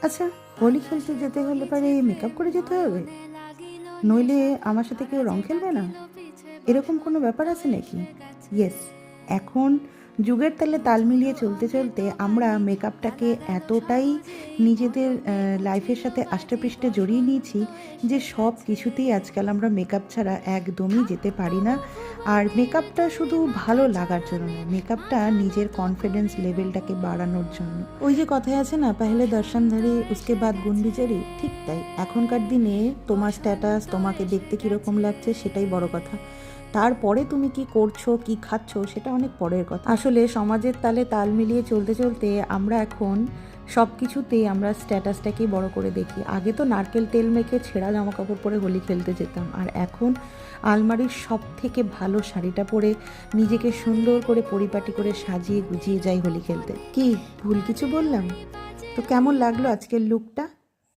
আচ্ছা, হোলি খেলতে যেতে হলে পারে মেকআপ করে যেতে হবে? নইলে আমার সাথে কেউ রং খেলবে না? এরকম কোনো ব্যাপার আছে নাকি? ইয়েস, এখন যুগের তালে তাল মিলিয়ে চলতে চলতে আমরা মেকআপটাকে এতটাই নিজেদের লাইফের সাথে আষ্টেপৃষ্ঠে জড়িয়ে নিয়েছি যে সব কিছুতেই আজকাল আমরা মেকআপ ছাড়া একদমই যেতে পারি না। আর মেকআপটা শুধু ভালো লাগার জন্য নয়, মেকআপটা নিজের কনফিডেন্স লেভেলটাকে বাড়ানোর জন্য। ওই যে কথায় আছে না, পেহলে দর্শনধারী উসকে বাদ গুণ বিচারি, ঠিক তাই এখনকার দিনে তোমার স্ট্যাটাস, তোমাকে দেখতে কীরকম লাগছে সেটাই বড় কথা। তারপরে তুমি কি করছো, কি খাচ্ছ, সেটা অনেক পরের কথা। আসলে সমাজের তালে তাল মিলিয়ে চলতে চলতে আমরা এখন সব কিছুতেই আমরা স্ট্যাটাসটাকেই বড় করে দেখি। আগে তো নারকেল তেল মেখে ছেঁড়া জামা কাপড় পরে হোলি খেলতে যেতাম, আর এখন আলমারির সব থেকে ভালো শাড়িটা পরে নিজেকে সুন্দর করে পরিপাটি করে সাজিয়ে গুজিয়ে যাই হোলি খেলতে। কি ভুল কিছু বললাম? তো কেমন লাগলো আজকের লুকটা?